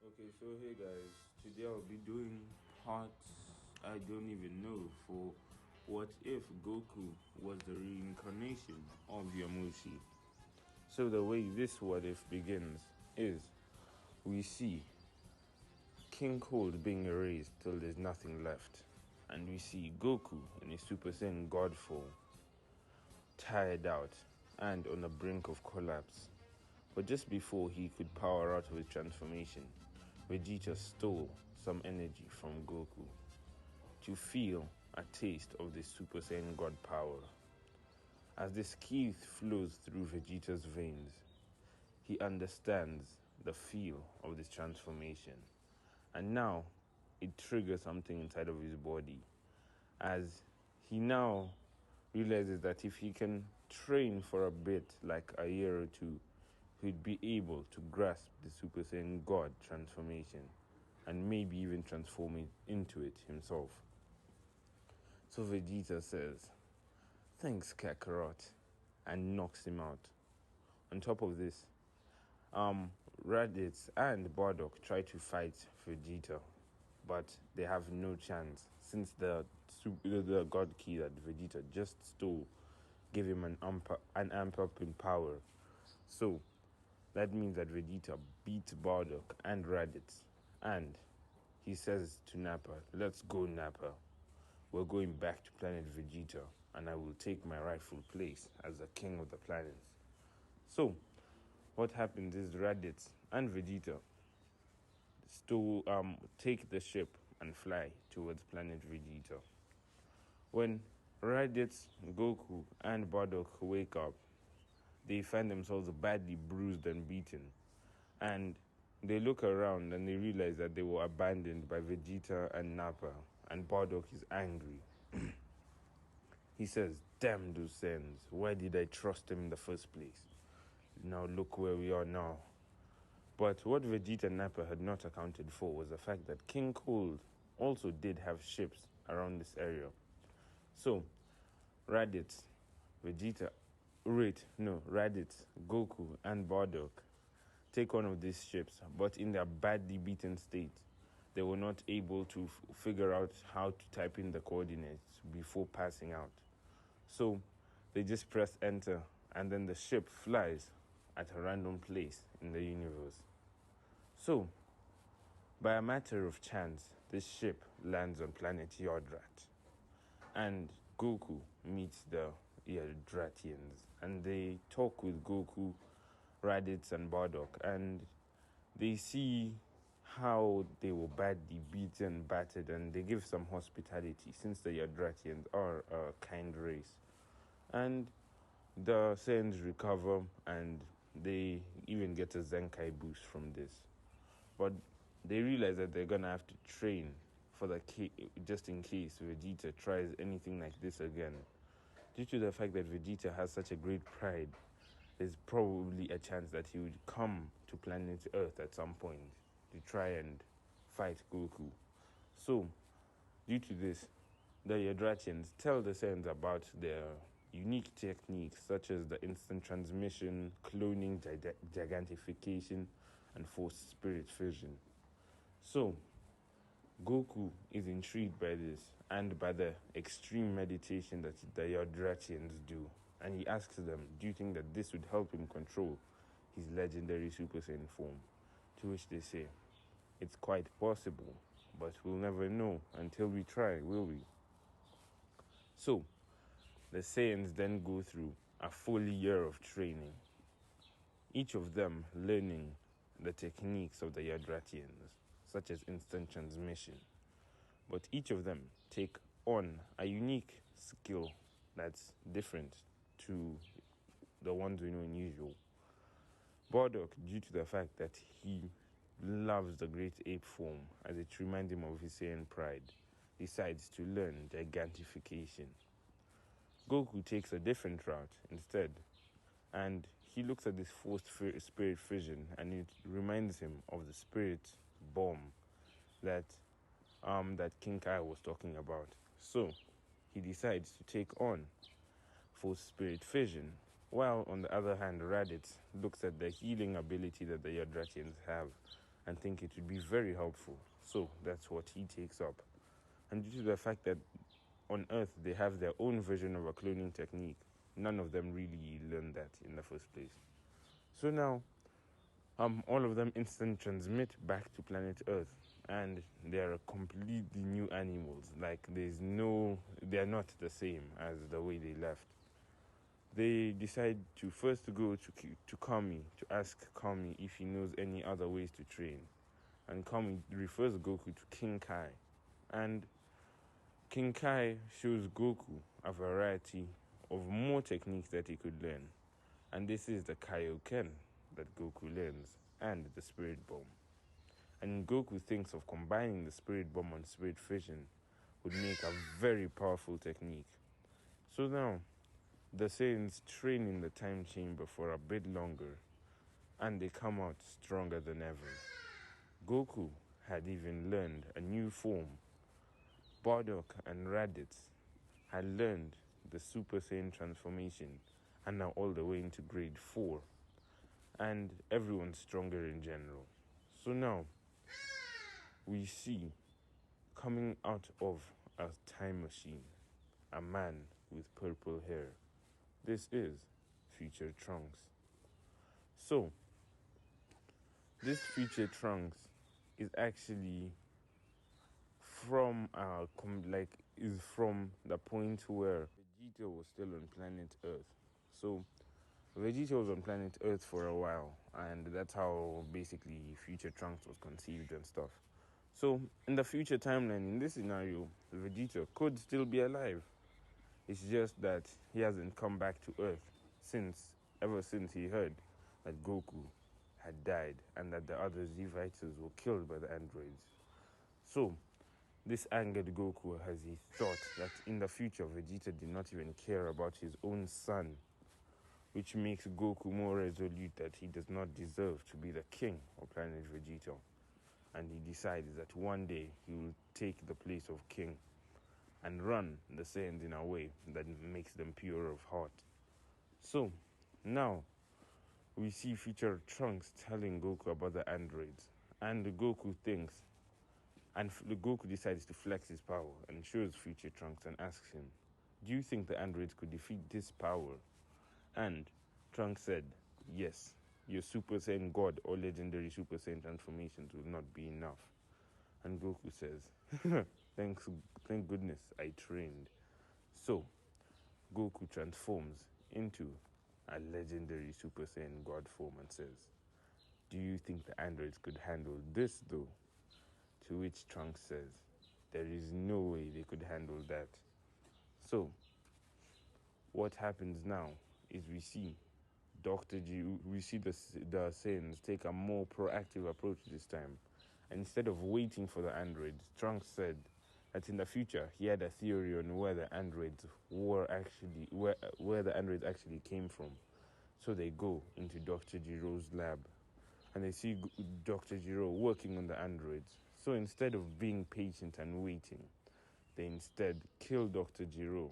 Okay, so hey guys, today I'll be doing part I don't even know for what if Goku was the reincarnation of Yamoshi. So the way this what if begins is we see King Cold being erased till there's nothing left. And we see Goku in a Super Saiyan God form, tired out and on the brink of collapse. But just before he could power out of his transformation, Vegeta stole some energy from Goku to feel a taste of the Super Saiyan God power. As this ki flows through Vegeta's veins, he understands the feel of this transformation. And now it triggers something inside of his body as he now realizes that if he can train for a bit, like a year or two, he'd be able to grasp the Super Saiyan God transformation and maybe even transform it into it himself. So Vegeta says, "Thanks, Kakarot," and knocks him out. On top of this, Raditz and Bardock try to fight Vegeta, but they have no chance since the God Key that Vegeta just stole gave him an amp up in power. So that means that Vegeta beats Bardock and Raditz, and he says to Nappa, "Let's go, Nappa. We're going back to planet Vegeta, and I will take my rightful place as the king of the planets." So what happens is Raditz and Vegeta take the ship and fly towards planet Vegeta. When Raditz, Goku, and Bardock wake up, they find themselves badly bruised and beaten. And they look around and they realize that they were abandoned by Vegeta and Nappa. And Bardock is angry. He says, "Damn those Saiyans, why did I trust them in the first place? Now look where we are now." But what Vegeta and Nappa had not accounted for was the fact that King Cold also did have ships around this area. So Raditz, Goku, and Bardock take one of these ships, but in their badly beaten state, they were not able to figure out how to type in the coordinates before passing out. So they just press enter, and then the ship flies at a random place in the universe. So, by a matter of chance, this ship lands on planet Yardrat, and Goku meets the Yardratians, and they talk with Goku, Raditz, and Bardock, and they see how they were badly beaten, battered, and they give some hospitality since the Yardratians are a kind race. And the Saiyans recover, and they even get a Zenkai boost from this. But they realize that they're gonna have to train for just in case Vegeta tries anything like this again. Due to the fact that Vegeta has such a great pride, there's probably a chance that he would come to planet Earth at some point to try and fight Goku. So, due to this, the Yardratians tell the Saiyans about their unique techniques such as the instant transmission, cloning, gigantification, and forced spirit fusion. So, Goku is intrigued by this and by the extreme meditation that the Yardratians do. And he asks them, do you think that this would help him control his legendary Super Saiyan form? To which they say, it's quite possible, but we'll never know until we try, will we? So, the Saiyans then go through a full year of training, each of them learning the techniques of the Yardratians, such as instant transmission. But each of them take on a unique skill that's different to the ones we know in usual. Bardock, due to the fact that he loves the great ape form as it reminds him of his Saiyan pride, decides to learn gigantification. Goku takes a different route instead, and he looks at this forced spirit fission, and it reminds him of the spirit bomb that King Kai was talking about. So he decides to take on forced spirit fission, while on the other hand Raditz looks at the healing ability that the Yardratians have and think it would be very helpful. So that's what he takes up. And due to the fact that on Earth they have their own version of a cloning technique, none of them really learned that in the first place. So now, all of them instant transmit back to planet Earth, and they are completely new animals. Like they are not the same as the way they left. They decide to first go to Kami to ask Kami if he knows any other ways to train, and Kami refers Goku to King Kai, and King Kai shows Goku a variety of more techniques that he could learn, and this is the Kaioken that Goku learns, and the Spirit Bomb. And Goku thinks of combining the Spirit Bomb and Spirit Fission would make a very powerful technique. So now, the Saiyans train in the time chamber for a bit longer, and they come out stronger than ever. Goku had even learned a new form. Bardock and Raditz had learned the Super Saiyan transformation and now all the way into grade 4. And everyone's stronger in general. So now, we see coming out of a time machine a man with purple hair. This is Future Trunks. So, this Future Trunks is actually from the point where Vegeta was still on planet Earth. So Vegeta was on planet Earth for a while, and that's how basically Future Trunks was conceived and stuff. So in the future timeline, in this scenario, Vegeta could still be alive. It's just that he hasn't come back to Earth ever since he heard that Goku had died and that the other Z-Fighters were killed by the androids. So this angered Goku as he thought that in the future Vegeta did not even care about his own son, which makes Goku more resolute that he does not deserve to be the king of planet Vegeta. And he decides that one day he will take the place of king and run the Saiyans in a way that makes them pure of heart. So, now, we see Future Trunks telling Goku about the androids. And Goku thinks, and Goku decides to flex his power and shows Future Trunks and asks him, do you think the androids could defeat this power? And Trunks said, yes, your Super Saiyan God or legendary Super Saiyan transformations will not be enough. And Goku says, thank goodness I trained. So, Goku transforms into a legendary Super Saiyan God form and says, do you think the androids could handle this though? To which Trunks says, there is no way they could handle that. So, what happens now is we see the Saiyans take a more proactive approach this time. And instead of waiting for the androids, Trunks said that in the future he had a theory on where the androids actually came from. So they go into Dr. Jiro's lab and they see Dr. Jiro working on the androids. So instead of being patient and waiting, they instead kill Dr. Jiro.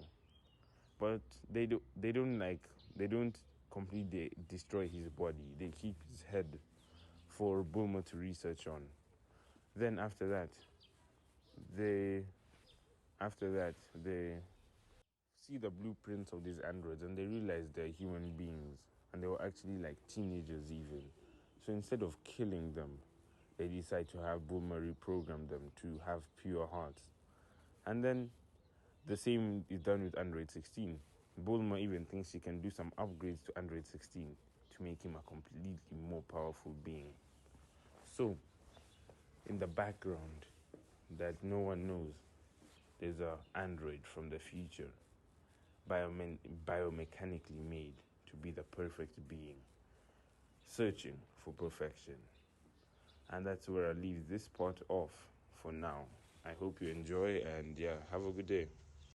But they don't completely destroy his body. They keep his head for Bulma to research on. Then after that, they see the blueprints of these androids and they realize they're human beings and they were actually like teenagers even. So instead of killing them, they decide to have Bulma reprogram them to have pure hearts. And then the same is done with Android 16. Bulma even thinks she can do some upgrades to Android 16 to make him a completely more powerful being. So, in the background that no one knows, there's an android from the future, biomechanically made to be the perfect being, searching for perfection. And that's where I leave this part off for now. I hope you enjoy and have a good day.